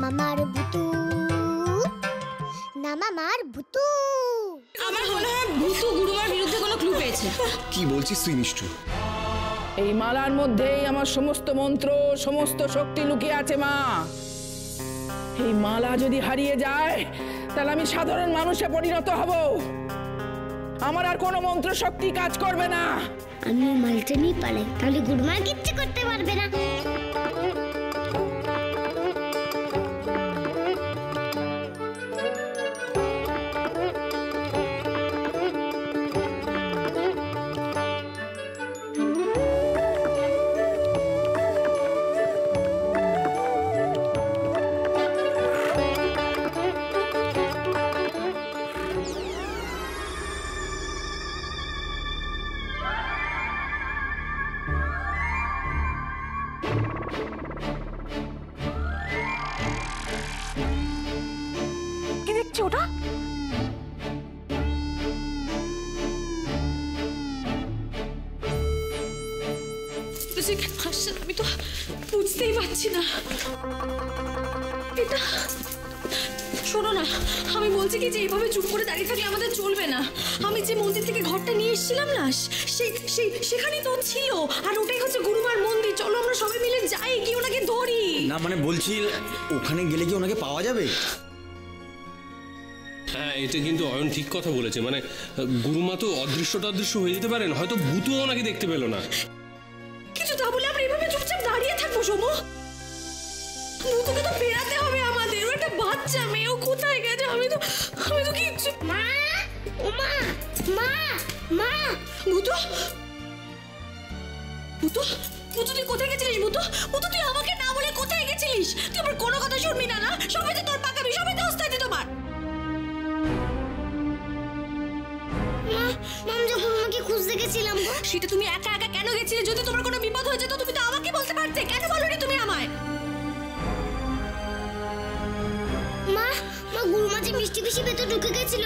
মামার ভুতু না মামার ভুতু। আমার মনে হয় ভুতু গুরুমার বিরুদ্ধে কোনো ক্লু পেয়েছে। কি বলছিস তুই মিষ্টু? এই মালার মধ্যেই আমার সমস্ত মন্ত্র সমস্ত শক্তি লুকিয়ে আছে মা। এই মালা যদি হারিয়ে যায় তাহলে আমি সাধারণ মানুষে পরিণত হব, আমার আর কোনো মন্ত্র শক্তি কাজ করবে না। আমি মালটা নিয়ে পালাই, তাহলে গুরুমা কিচ্ছু করতে পারবে না। ওটা আমি তো বুঝতেই পারছি না। এটা শোনো না, আমি বলছি কি যে এইভাবে চুপ করে দাঁড়িয়ে থাকলে আমাদের চলবে না। আমি যে মন্দির থেকে ঘরটা নিয়ে এসেছিলাম না, সেখানেই তো ছিল, আর ওটাই হচ্ছে গুরুমার মন্দির। চলো আমরা সবাই মিলে যাই, কি ওনাকে ধরি। না মানে বলছি ওখানে গেলে কি ওনাকে পাওয়া যাবে? হ্যাঁ, এটা কিন্তু অয়ন ঠিক কথা বলেছে। মানে গুরুমা তো অদৃশ্য হয়ে যেতে পারেন, হয়তো ভূতও ওনাকে দেখতে পেল না। কিছু তা বলে আমরা এভাবে চুপচাপ দাঁড়িয়ে থাকবো সোমু? ভূতকে তো ফেরাতে হবে আমাদের। ও একটা বাচ্চা মেয়ে, ও কোথায় গেছে? আমি তো কিচ্ছু। মা ওমা মা মা ভূতু ভূতু ভূতু তুই কোথায় গেছিলিস? ভূতু ভূতু তুই আমাকে না বলে কোথায় গেছিলিস? তুই আমার কোনো কথা শুনবি না? না সবাই তো তোর পাকাবি, সবাই তো ওস্তাদি তোমার। খুঁজতে গেছিলাম। সেটা তুমি একা একা কেন গেছিলে? যদি তোমার কোনো বিপদ হয়ে যেত তুমি তো আমাকে বলতে পারতে, কেন বলনি তুমি আমায়? মা মা গুরুমা যে মিষ্টি পিসি ভেতর ঢুকে গেছিল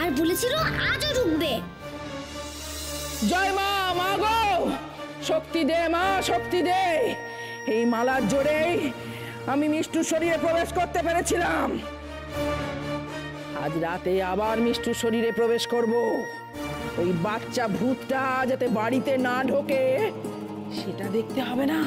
আর বলেছিল আজও ঢুকবে। জয় মা, মা গো শক্তি দে মা, শক্তি দে। এই মালার জোরেই আমি মিষ্টুর শরীরে প্রবেশ করতে পেরেছিলাম। আজ রাতে আবার মিষ্টুর শরীরে প্রবেশ করব। ওই বাচ্চা ভূতটা যাতে বাড়িতে না ঢোকে সেটা দেখতে হবে না।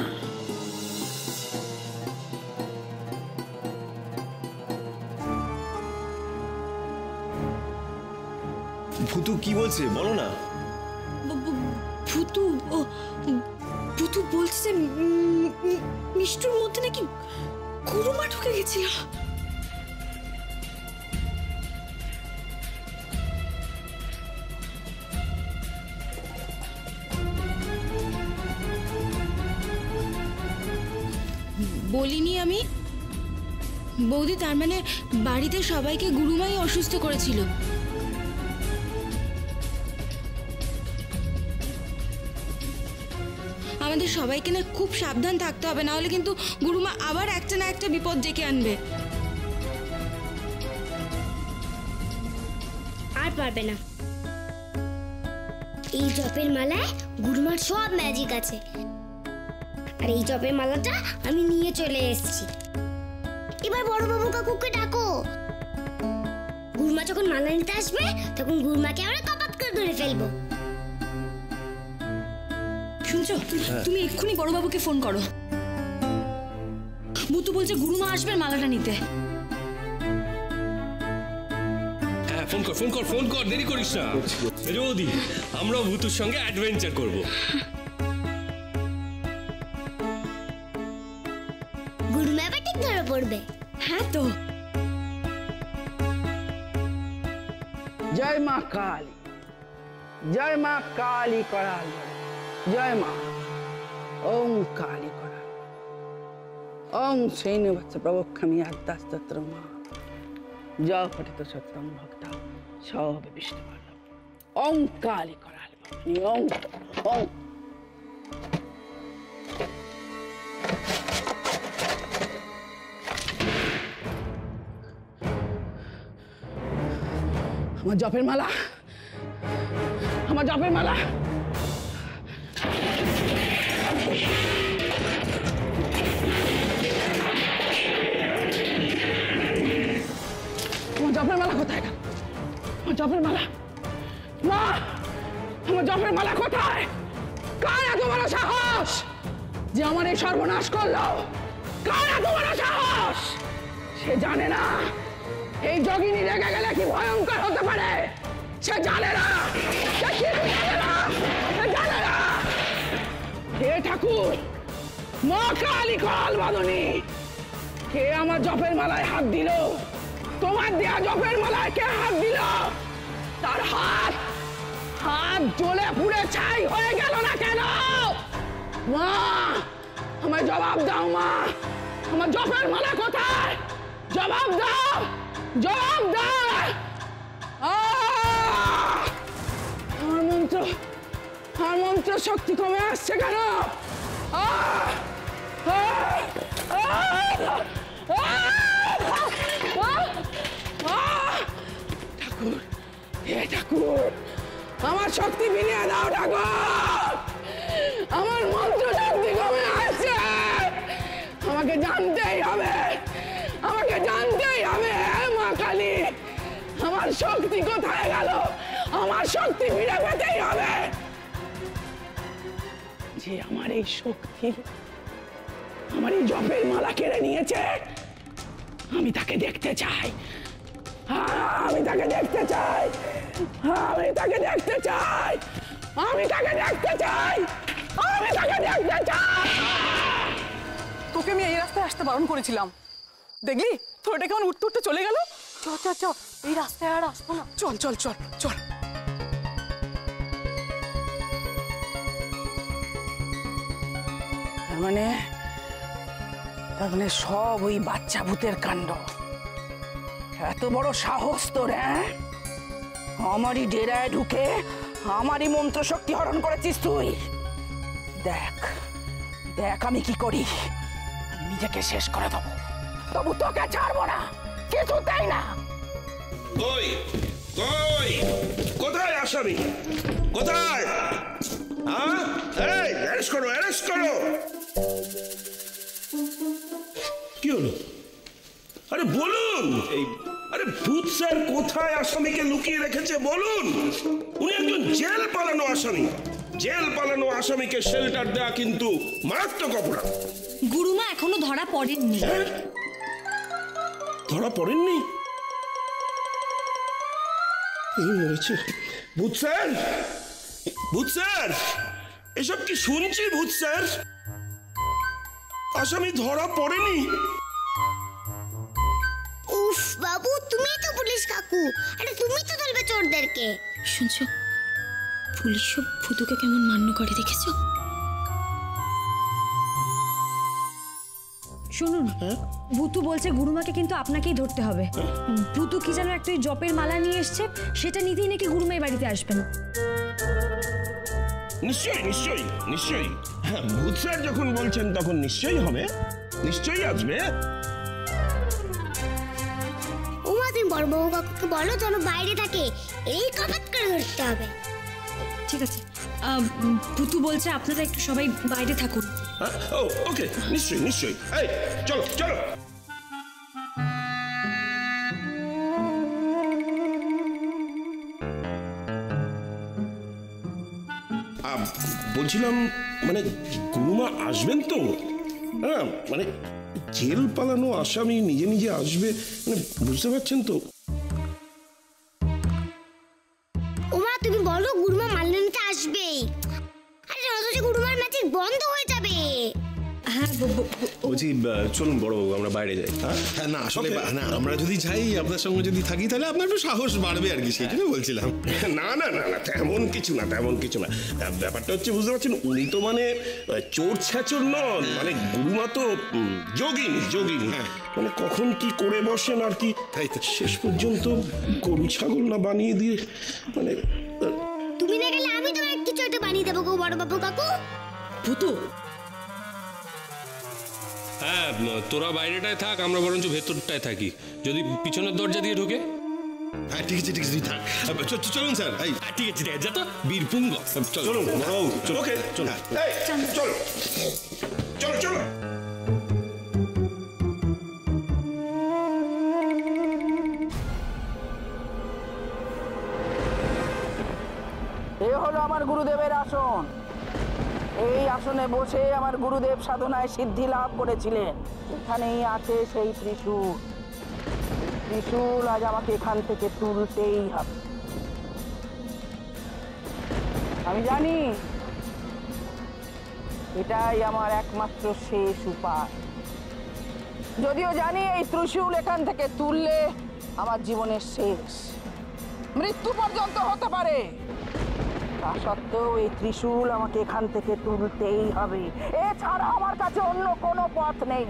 ভূতু কি বলছে বলো না? ভূতু বলছে মিষ্টুর মধ্যে নাকি গুরুমা ঢুকে গেছিল। বলিনি আমি বৌদি? তার মানে বাড়িতে সবাইকে গুরুমাই অসুস্থ করেছিল। আমাদের সবাইকে না খুব সাবধান থাকতে হবে, না হলে কিন্তু গুরুমা আবার একটা না একটা বিপদ ডেকে আনবে। আর পারবে না। এই জপের মালায় গুরুমার সব ম্যাজিক আছে, আর এই জপের মালাটা আমি নিয়ে চলে এসেছি। এবার বড় বাবু কাকুকে ডাকো। গুরুমা যখন মালা নিতে আসবে তখন গুরুমাকে আমরা কপাত করে ধরে ফেলবো। শুনছো? তুমি এক্ষুনি বড় বাবুকে ফোন করো। ভূতু বলছে গুরুমা আসবে মালাটা নিতে। হ্যাঁ, ফোন কর, দেরি করিস না। রোদি, আমরাও ভূতুর সঙ্গে অ্যাডভেঞ্চার করব। গুরুমা আবার ঠিক ধরে পড়বে। হ্যাঁ তো। জয় মা কালী, জয় মা কালী করাল, জয় মা ওম কালী করাল, ওম শ্রীনিবাস প্রবক্ষামি আদ্যাস্তত্র মা জয় পঠিত সত্যম ভক্তা সব বিষ্ণু বল্লভ, ওম কালী করাল, ওম ওম। আমার জপের মালা, আমার জপের মালা। জপের মালা, মা আমার জপের মালা কোথায়? কার এত বড় সাহস যে আমার এই সর্বনাশ করলো? কার এত বড় সাহস? সে জানে না এই যোগিনী রেগে গেলে কি ভয়ঙ্কর হতে পারে। সে জানে না, সে কিছু জানে না, সে জানে না। হে ঠাকুর, মা কালী কল বাঁধনি, কে আমার জপের মালায় হাত দিল? তোমার দেয়া জপের মালায় কে হাত দিল? তার হাত হাত জ্বলে পুড়ে ছাই হয়ে গেল না কেন? মা আমায় জবাব দাও, মা আমার জপের মালা কোথায়? জবাব দাও, জবাব দাও। আমার মন্ত্র শক্তি কমে আসছে কেন? ঠাকুর, হে ঠাকুর, আমার শক্তি ফিরিয়ে দাও ঠাকুর। আমার মন্ত্র শক্তি কমে আসছে, আমাকে জানতেই হবে, আমাকে জানতেই হবে। মা কালী, আমার শক্তি কোথায় গেল? আমার শক্তি ফিরে পেতেই হবে। যে আমার এই শক্তি, আমার এই জপের মালা কেড়ে নিয়েছে, আমি তাকে দেখতে চাই, আমি তাকে দেখতে চাই, আমি তাকে দেখতে চাই, আমি তাকে দেখতে চাই, আমি তাকে দেখতে চাই। তোকে আমি এই রাস্তায় আসতে বারণ করেছিলাম, দেখলি তোর এটা কেমন উঠতে উঠতে চলে গেল। চল চল চল, এই রাস্তায় আর আসবো না। চল চল চল চল। তার মানে সব ওই বাচ্চা ভূতের কাণ্ড। এত বড় সাহস তোর? হ্যাঁ, আমারই ডেরায় ঢুকে আমারই মন্ত্র শক্তি হরণ করেছিস তুই। দেখ দেখ আমি কি করি, আমি নিজেকে শেষ করে দেবো, তবু তোকে ছাড়বো না, কিছুতেই না। কই কই কোথায় আসামি? কোথায়? হ্যাঁ, এই অ্যারেস্ট করো, অ্যারেস্ট করো। কি হলো? আরে বলুন। আরে ভূত স্যার কোথায় আসামিকে লুকিয়ে রেখেছে বলুন। উনি একজন জেল পালানো আসামি। জেল পালানো আসামিকে শেল্টার দেওয়া কিন্তু মারাত্মক অপরাধ। গুরুমা এখনো ধরা পড়েননি। ধরা পড়েননি? এই মরেছে। ভূত স্যার, ভূত স্যার, এসব কি শুনছি? ভূত স্যার, আসামি ধরা পড়েনি? উফ বাবু, তুমি তো পুলিশ কাকু, আরে তুমি তো ধরবে চোরদেরকে। শুনছো, পুলিশও ভূতুকে কেমন মান্য করে দেখেছো? শুনুন, ভূতু বলছে গুরুমাকে কিন্তু আপনাকেই ধরতে হবে। ভূতু কি যেন একটা জপের মালা নিয়ে এসছে, সেটা নিতেই নাকি গুরুমাই বাড়িতে আসবেন। নিশ্চয়ই নিশ্চয়ই নিশ্চয়ই। হ্যাঁ, ভূত স্যার যখন বলছেন তখন নিশ্চয়ই হবে, নিশ্চয়ই আসবে। ওমা, তুমি বড়বাবু কাকুকে বলো যেন বাইরে থাকে, এই কাপাত করে ধরতে হবে। ঠিক আছে, ভূতু বলছে আপনারা একটু সবাই বাইরে থাকুন। ও ওকে, নিশ্চয়ই নিশ্চয়ই। এই চলো চলো। বলছিলাম মানে গুরুমা আসবেন তো? হ্যাঁ, মানে জেল পালানো আসামি নিজে নিজে আসবে, মানে বুঝতে পারছেন তো? ওমা, তুমি বলো গুরুমা মাল্য নিতে আসবেই। আরে অথচ গুরুমার ম্যাজিক বন্ধ হয়ে যাবে। হ্যাঁ, বলছি চলুন বড়বাবু, আমরা বাইরে যাই। হ্যাঁ না, আসলে না, আমরা যদি যাই আপনার সঙ্গে যদি থাকি তাহলে আপনার একটু সাহস বাড়বে আর কি, সেই জন্য বলছিলাম। না না না না, তেমন কিছু না, তেমন কিছু না। ব্যাপারটা হচ্ছে, বুঝতে পারছেন, উনি তো মানে চোর ছ্যাচর নন, মানে গুরুমা তো যোগিনী, যোগিনী। মানে কখন কি করে বসেন আর কি, তাই তো শেষ পর্যন্ত গরু ছাগল না বানিয়ে দিয়ে, মানে তুমি না গেলে আমি তোমার কিছু একটা বানিয়ে দেবো গো বড়বাবু কাকু। ভূতু, হ্যাঁ, তোরা বাইরেটায় থাক, আমরা বরঞ্চ ভেতরটায় থাকি। যদি পিছনের দরজা দিয়ে ঢোকে। হ্যাঁ ঠিক আছে ঠিক আছে, তুই থাক। চলুন স্যার। এই ঠিক আছে, যা তো বীরপুঙ্গ। চলুন বড়বাবু, ওকে চলো চলো চলো চলো। হলো আমার গুরুদেবের আসন। এই আসনে বসে আমার গুরুদেব সাধনায় সিদ্ধি লাভ করেছিলেন। এখানেই আছে সেই ত্রিশূল। ত্রিশূল আজ আমাকে এখান থেকে তুলতেই হবে। আমি জানি এটাই আমার একমাত্র শেষ উপায়। যদিও জানি এই ত্রিশূল এখান থেকে তুললে আমার জীবনের শেষ, মৃত্যু পর্যন্ত হতে পারে। তা সত্ত্বেও এই ত্রিশূল আমাকে এখান থেকে তুলতেই হবে। এছাড়া আমার কাছে অন্য কোনো পথ নেই।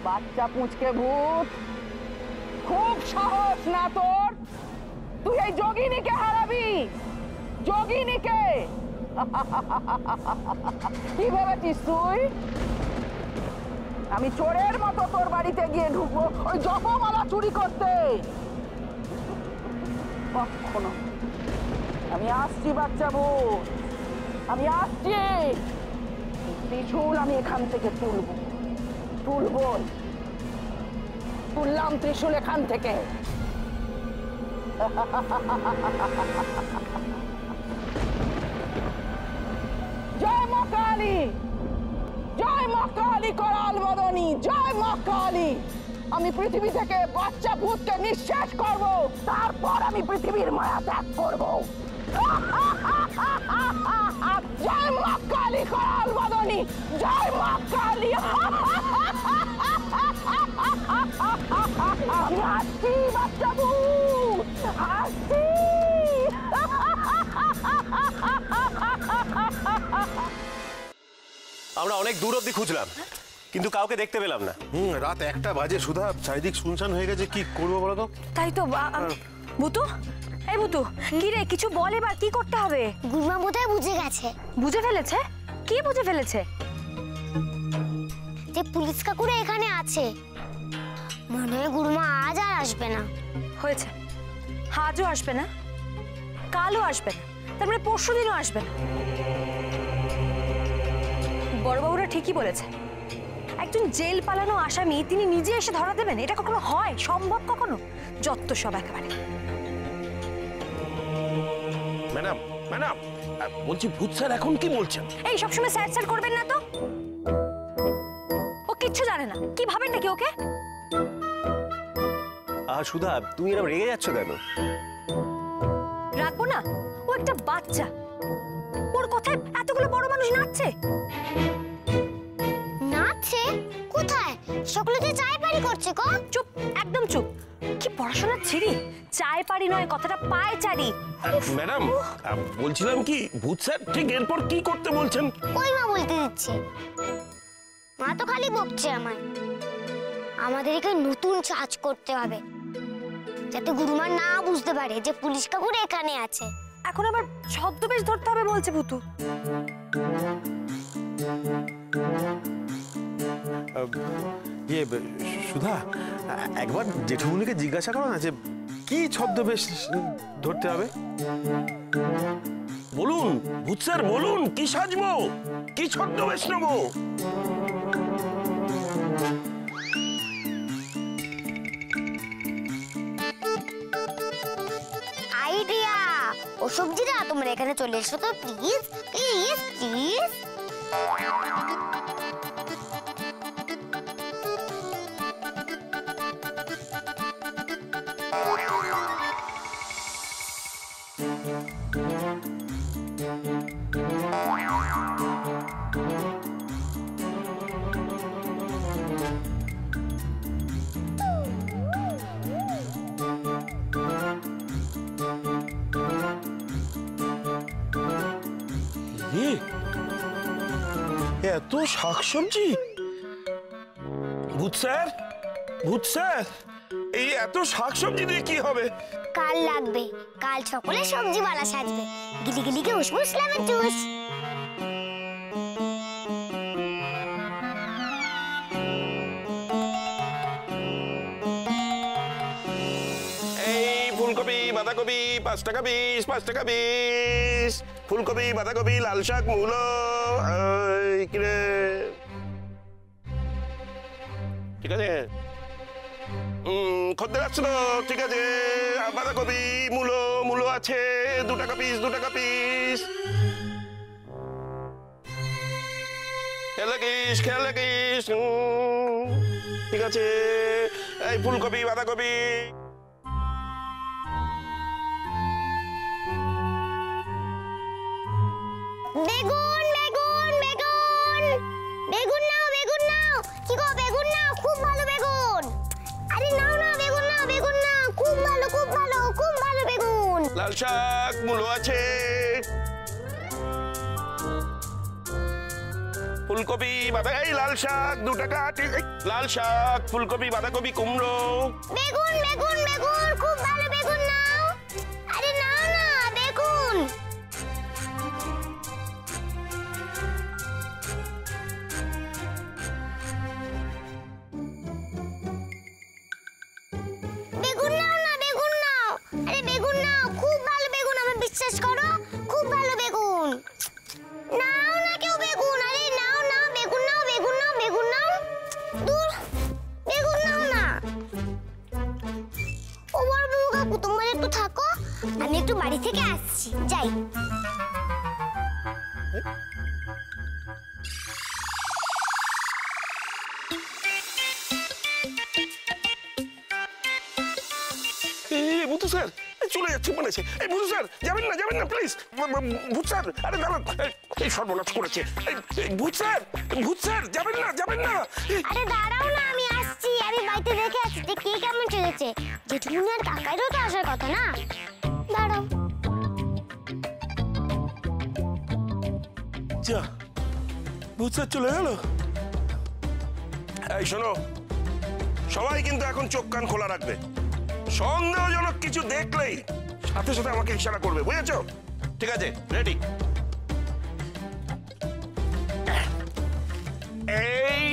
বাচ্চা পুঁচকে ভূত, খুব সাহস না তোর? তুই এই যোগিনীকে হারাবি? যোগিনীকে কি ভেবেছিস তুই? আমি চোরের মতো তোর বাড়িতে গিয়ে ঢুকবো ওই জপমালা চুরি করতে? কখনো। আমি আসছি বাচ্চা ভূত, আমি আসছি। ত্রিশূল আমি এখান থেকে তুলবো, তুললাম ত্রিশূল এখান থেকে। জয় মা কালী, জয় মা কালী করাল মদনী, জয় মা কালী। আমি পৃথিবী থেকে বাচ্চা ভূতকে নিঃশেষ করব, তারপর আমি পৃথিবীর মায়া ত্যাগ করব। জয় মা কালী করাল মদনী, জয় মা কালী। আমি আসছি বাচ্চা ভূত, আসছি। আমরা অনেক দূর অব্দি খুঁজলাম, কিন্তু কাউকে দেখতে পেলাম না। রাত 1টা বাজে, সুধা, চারিদিক শুনশান হয়ে গেছে। কি করবো বলো তো? তাই তো। বুতু, এই বুতু, কি রে, কিছু বল এবার, কি করতে হবে? গুরুমা বোধহয় বুঝে গেছে। বুঝে ফেলেছে? কি বুঝে ফেলেছে? যে পুলিশ কাকুরা এখানে আছে। মনে হয় গুরুমা আজ আর আসবে না। হয়েছে, আজও আসবে না, কালও আসবে না, তার মানে পরশুদিনও আসবে না। বড়বাবুরা ঠিকই বলেছে, একজন জেল পালানো আসামি তিনি নিজে এসে ধরা দেবেন? এটা কখনো হয়? সম্ভব কখনো? যত সব একেবারে। ম্যাডাম, ম্যাডাম, বলছি ভূত স্যার এখন কি বলছেন? এই সবসময় স্যার স্যার করবেন না তো। ও কিচ্ছু জানে না, কি ভাবেন নাকি ওকে? সুধা, তুমি এরকম রেগে যাচ্ছ কেন? রাখবো না, ও একটা বাচ্চা, ওর কথায় এতগুলো বড় মানুষ নাচছে। নাচছে? কোথায়? সকলে তো চায় পারি করছে। গো চুপ, একদম চুপ। কি পড়াশোনা ছিড়ি, চায় পারি নয়, কথাটা পায় চারি। ম্যাডাম, বলছিলাম কি ভূত স্যার ঠিক এরপর কি করতে বলছেন? কই মা বলতে দিচ্ছে? মা তো খালি বকছে আমায়। আমাদেরকে নতুন সাজ করতে হবে, যাতে গুরুমা না বুঝতে পারে যে পুলিশ কাকুর এখানে আছে। এখন আবার ছদ্মবেশ ধরতে হবে বলছে ভূতু। সুধা, একবার জেঠুমনিকে জিজ্ঞাসা করো না যে কি ছদ্মবেশ ধরতে হবে। বলুন ভূত স্যার, বলুন কি সাজবো, কি ছদ্মবেশ নেবো? আইডিয়া! ও সবজিরা, তোমরা এখানে চলে এসো তো প্লিজ, প্লিজ, প্লিজ। এত শাকসবজি! ভূত স্যার, ভূত স্যার, এই এত শাকসবজি দিয়ে কি হবে? কাল লাগবে, কাল সকলে সবজিওয়ালা সাজবে। গিলি গিলিকে উসবুস লেমন জুস। এই ফুলকপি, বাঁধাকপি 5 টাকা পিস, 5 টাকা পিস। ফুলকপি, বাঁধাকপি, লাল শাক, মূলো। ঠিক আছে, খদ্দের আসছে তো, ঠিক আছে। বাঁধাকপি, মূলো, মূলো আছে 2 টাকা পিস, 2 টাকা পিস। খেয়াল রাখিস, খেয়াল রাখিস। ঠিক আছে। এই ফুলকপি, বাঁধাকপি। বেগুন বেগুন বেগুন বেগুন নাও, বেগুন নাও। কি গো, বেগুন নাও, খুব ভালো বেগুন। আরে নাও না, বেগুন নাও, বেগুন নাও, খুব ভালো, খুব ভালো, খুব ভালো বেগুন। লাল শাক, মূলো আছে। ফুলকপি, বাঁধাকপি, লাল শাক 2 টাকা। লাল শাক, ফুলকপি, বাঁধাকপি, কুমড়ো। বেগুন বেগুন বেগুন, খুব ভালো বেগুন নাও। আরে নাও না বেগুন। বেগুন নাও না, বেগুন নাও। আরে বেগুন নাও, খুব ভালো বেগুন, আমার বিশ্বাস করো, খুব ভালো বেগুন। নাও না কেউ বেগুন। আরে নাও নাও, বেগুন নাও, বেগুন নাও, বেগুন নাও। দূর, বেগুন নাও না। ও বড়বাবু কাকু, তোমরা একটু থাকো, আমি একটু বাড়ি থেকে আসছি, যাই। ভূতু স্যার চলে যাচ্ছে মনে আছে। এই ভূতু স্যার যাবেন না, যাবেন না প্লিজ। ভূত স্যার, আরে দাঁড়ান, এই সর্বনাশ করেছে। ভূত স্যার, ভূত স্যার যাবেন না, যাবেন না। আরে দাঁড়াও না, আমি আসছি। আমি বাড়িতে দেখে আসছি যে কে কেমন চলেছে। জেঠুমনি আর কাকাইরও তো আসার কথা না। দাঁড়াও। যা, ভূত স্যার চলে গেল। এই শোনো, সবাই কিন্তু এখন চোখ কান খোলা রাখবে। সন্দেহজনক কিছু দেখলেই সাথে সাথে আমাকে ইশারা করবে, বুঝেছো? ঠিক আছে, রেডি? এই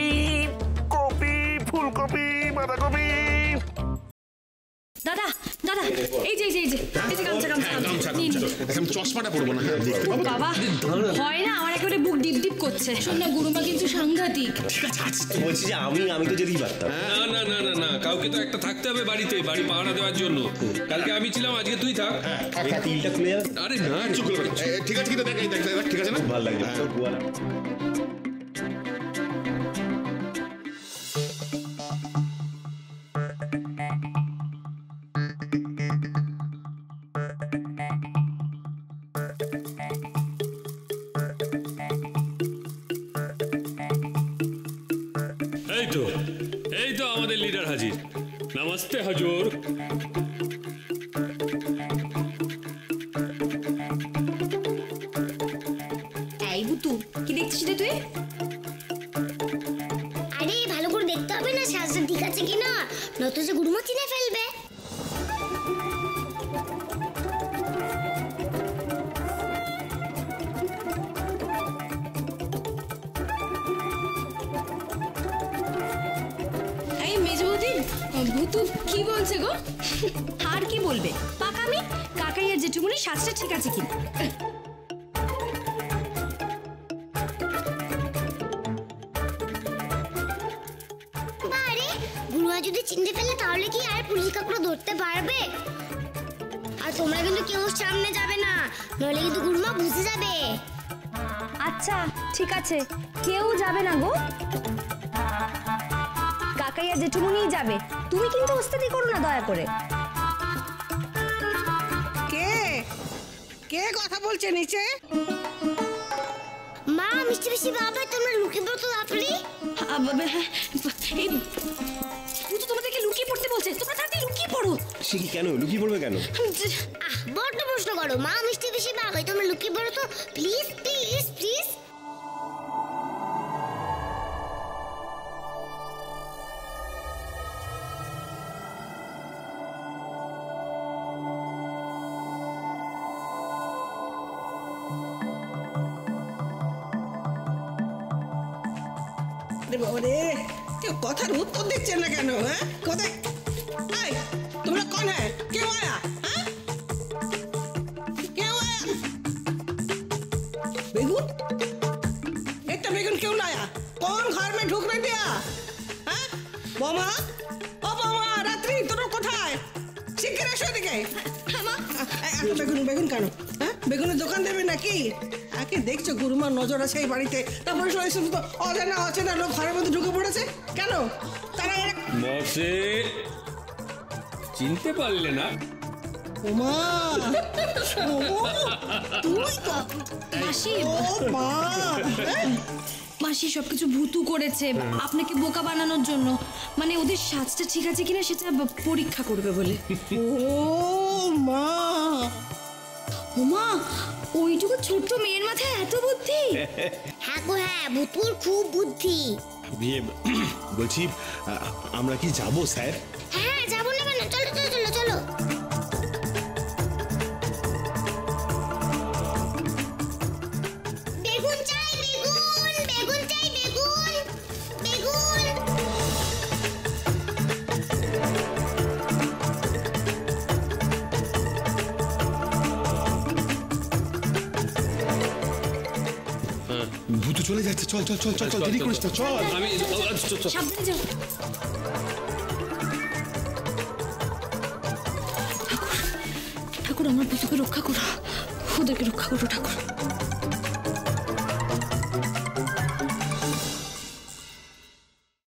কপি, ফুলকপি, বাঁধাকপি। দাদা দাদা, এই যে এই যে এই যে এই যে গামছা গামছা গামছা নিন। আমি চশমাটা পরবো না। ও বাবা, হয় না, আমার একেবারে বুক ডিপ ডিপ করছে। শোন না, গুরুমা কিন্তু সাংঘাতিক। বলছি যে আমি তো যেতেই পারতাম। না না না না না, কাউকে তো একটা থাকতে হবে বাড়িতে, বাড়ি পাহারা দেওয়ার জন্য। কালকে আমি ছিলাম, আজকে তুই থাক। তিলটা খুলে যাবে। আরে না, ঠিক আছে, কিন্তু দেখ, ঠিক আছে না? ভালো লাগছে। এই তো আমাদের লিডার হাজির। নমস্তে হুজুর। এই বুতু, কি দেখছিস রে তুই? আরে ভালো করে দেখতে হবে না সাজটা ঠিক আছে কিনা, নয়তো যে গুরুমা চিনে ফেলবে। এই মেজবুদ্দিন, ভূতু কি বলছে গো? আর কি বলবে, পাকামি। কাকাই আর জেঠুমনি সাজটা ঠিক আছে কিনা। আরে গুরুমা যদি চিনতে ফেলে তাহলে কি আর পুলিশ কাকুরা ধরতে পারবে? আর তোমরা কিন্তু কেউ সামনে যাবে না, নইলে কিন্তু গুরুমা বুঝে যাবে। আচ্ছা ঠিক আছে, কেউ যাবে না গো, কাকাইয়া জেঠুমনিই যাবে। তুমি কিন্তু ওস্তাদি করো না দয়া করে। কে কে কথা বলছে নিচে? মা, মিষ্টি বেশি বাবা, তোমরা লুকিয়ে পড়ো তো তাড়াতাড়ি। এই ভূতু তোমাদেরকে লুকিয়ে পড়তে বলছে, তোমরা তাড়াতাড়ি লুকিয়ে পড়ো। সে কি কেন লুকিয়ে পড়বে কেন? বড্ড প্রশ্ন করো। মা, মিষ্টি বেশি বাবা, তোমরা লুকিয়ে পড়ো তো প্লিজ প্লিজ প্লিজ। বাবারে, কেউ কথার উত্তর দিচ্ছে না কেন? হ্যাঁ, কোথায়? এই, তোমরা কোন হ্যাঁ? কেউ আয়া? হ্যাঁ, কেউ আয়া? বেগুন, একটা বেগুন क्यों लाया? कौन घर में ढुक रहे दिया? हाँ? बौमा, ओ बौमा, কোথায়? শিগগির এসো এদিকে। বেগুন বেগুন কেন? হ্যাঁ, বেগুনের দোকান দেবে নাকি? আগে দেখছো গুরুমার নজর আছে এই বাড়িতে, তারপরে শুধু অজানা অচেনা লোক ঘরের মধ্যে ঢুকে পড়েছে কেন? তারা বসে চিনতে পারলে না? ওমা, তুই তো মাসি ও মা, মাসি সবকিছু ভুতু করেছে আপনাকে বোকা বানানোর জন্য, মানে ওদের সাজটা ঠিক আছে কিনা সেটা পরীক্ষা করবে বলে। ও মা, ওমা, ওইটুকু ছোট্ট মেয়ের মাথায় এত বুদ্ধি? হ্যাঁ গো হ্যাঁ, ভুতুর খুব বুদ্ধি। বলছি আমরা কি যাব স্যার? হ্যাঁ যাবো না কেন, চলো চলো চলো চলো। বেগুন চাই বেগুন, বেগুন চাই বেগুন, বেগুন। ভূতু চলে যাচ্ছে, চল চল চল চল চল, দেরি করিস না, চল। আমি সাবধানে যাও। ঠাকুর, ঠাকুর আমার ভূতকে রক্ষা করো, ওদেরকে রক্ষা করো ঠাকুর।